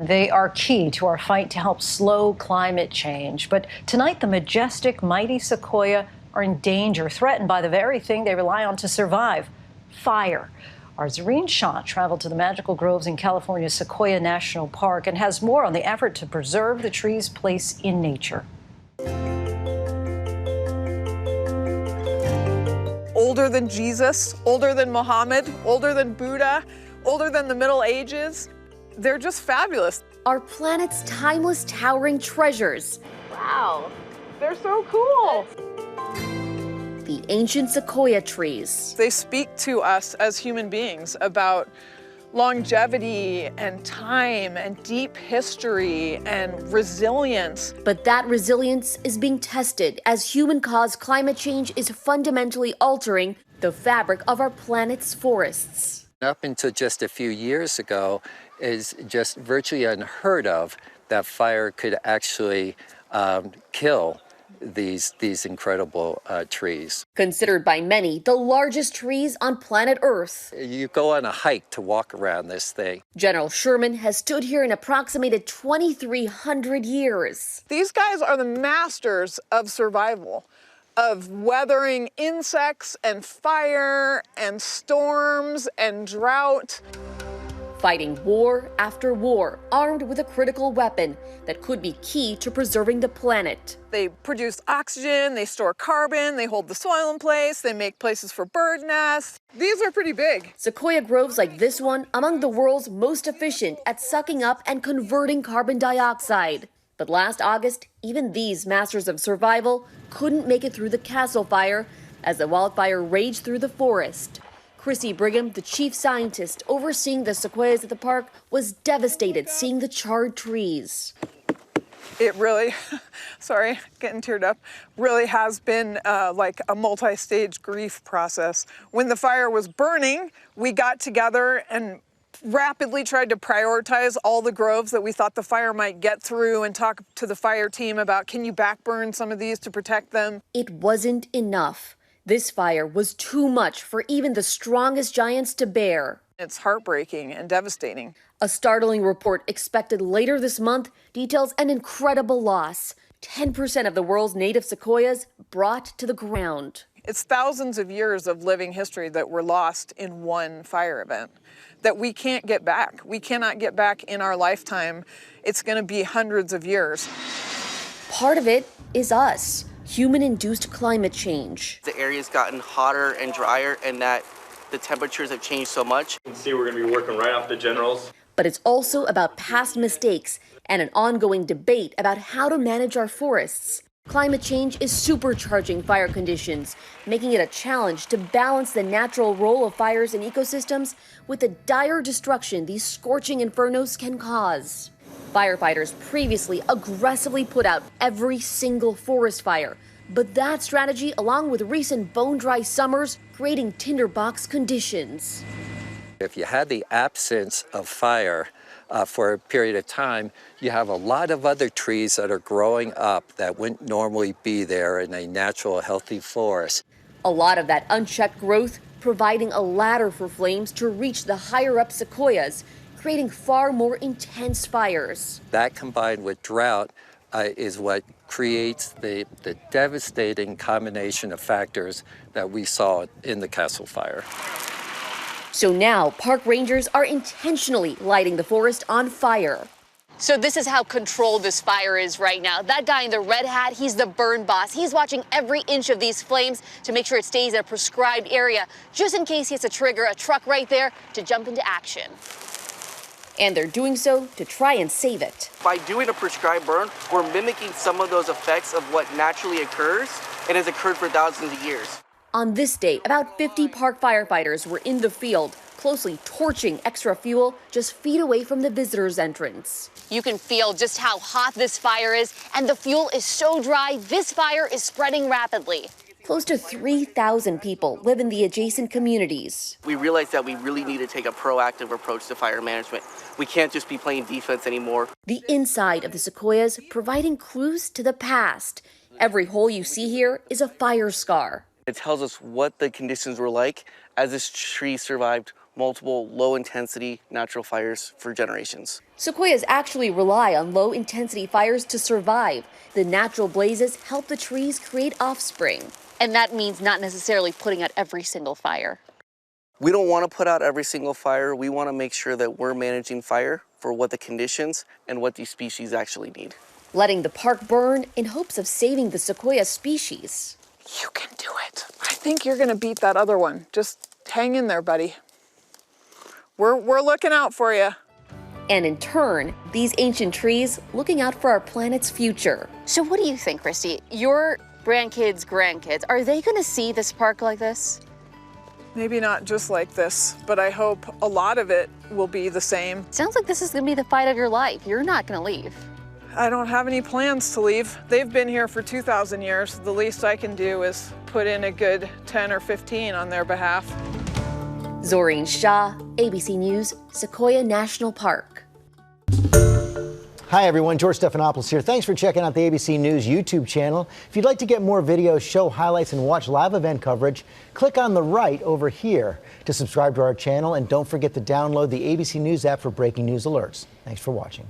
They are key to our fight to help slow climate change. But tonight, the majestic, mighty sequoia are in danger, threatened by the very thing they rely on to survive: fire. Our Zohreen Shah traveled to the magical groves in California's Sequoia National Park and has more on the effort to preserve the tree's place in nature. Older than Jesus, older than Muhammad, older than Buddha, older than the Middle Ages. They're just fabulous. Our planet's timeless, towering treasures. Wow, they're so cool. The ancient sequoia trees. They speak to us as human beings about longevity and time and deep history and resilience. But that resilience is being tested as human-caused climate change is fundamentally altering the fabric of our planet's forests. Up until just a few years ago, is just virtually unheard of that fire could actually kill these incredible trees. Considered by many the largest trees on planet Earth. You go on a hike to walk around this thing. General Sherman has stood here an approximated 2,300 years. These guys are the masters of survival, of weathering insects and fire and storms and drought. Fighting war after war, armed with a critical weapon that could be key to preserving the planet. They produce oxygen, they store carbon, they hold the soil in place, they make places for bird nests. These are pretty big. Sequoia groves like this one among the world's most efficient at sucking up and converting carbon dioxide. But last August, even these masters of survival couldn't make it through the Castle Fire as the wildfire raged through the forest. Chrissy Brigham, the chief scientist overseeing the sequoias at the park, was devastated seeing the charred trees. It really, sorry, getting teared up, really has been like a multi-stage grief process. When the fire was burning, we got together and rapidly tried to prioritize all the groves that we thought the fire might get through and talk to the fire team about, can you backburn some of these to protect them? It wasn't enough. This fire was too much for even the strongest giants to bear. It's heartbreaking and devastating. A startling report expected later this month details an incredible loss. 10% of the world's native sequoias brought to the ground. It's thousands of years of living history that were lost in one fire event that we can't get back. We cannot get back in our lifetime. It's going to be hundreds of years. Part of it is us. Human-induced climate change. The area's gotten hotter and drier, and that the temperatures have changed so much. You can see we're going to be working right off the generals. But it's also about past mistakes and an ongoing debate about how to manage our forests. Climate change is supercharging fire conditions, making it a challenge to balance the natural role of fires in ecosystems with the dire destruction these scorching infernos can cause. Firefighters previously aggressively put out every single forest fire, but that strategy, along with recent bone-dry summers, creating tinderbox conditions. If you had the absence of fire for a period of time, you have a lot of other trees that are growing up that wouldn't normally be there in a natural, healthy forest. A lot of that unchecked growth providing a ladder for flames to reach the higher-up sequoias, creating far more intense fires. That combined with drought is what creates the devastating combination of factors that we saw in the Castle Fire. So now, park rangers are intentionally lighting the forest on fire. So this is how controlled this fire is right now. That guy in the red hat, he's the burn boss. He's watching every inch of these flames to make sure it stays in a prescribed area, just in case he has to trigger a truck right there to jump into action. And they're doing so to try and save it. By doing a prescribed burn, we're mimicking some of those effects of what naturally occurs and has occurred for thousands of years. On this day, about 50 park firefighters were in the field, closely torching extra fuel just feet away from the visitors' entrance. You can feel just how hot this fire is, and the fuel is so dry, this fire is spreading rapidly. Close to 3,000 people live in the adjacent communities. We realized that we really need to take a proactive approach to fire management. We can't just be playing defense anymore. The inside of the sequoias providing clues to the past. Every hole you see here is a fire scar. It tells us what the conditions were like as this tree survived multiple low-intensity natural fires for generations. Sequoias actually rely on low-intensity fires to survive. The natural blazes help the trees create offspring. And that means not necessarily putting out every single fire. We don't want to put out every single fire. We want to make sure that we're managing fire for what the conditions and what these species actually need. Letting the park burn in hopes of saving the sequoia species. You can do it. I think you're gonna beat that other one. Just hang in there, buddy. We're looking out for you. And in turn, these ancient trees looking out for our planet's future. So what do you think, Christy? Your grandkids, are they going to see this park like this? Maybe not just like this, but I hope a lot of it will be the same. Sounds like this is going to be the fight of your life. You're not going to leave. I don't have any plans to leave. They've been here for 2,000 years. The least I can do is put in a good 10 or 15 on their behalf. Zohreen Shah, ABC News, Sequoia National Park. Hi everyone, George Stephanopoulos here. Thanks for checking out the ABC News YouTube channel. If you'd like to get more videos, show highlights, and watch live event coverage, click on the right over here to subscribe to our channel, and don't forget to download the ABC News app for breaking news alerts. Thanks for watching.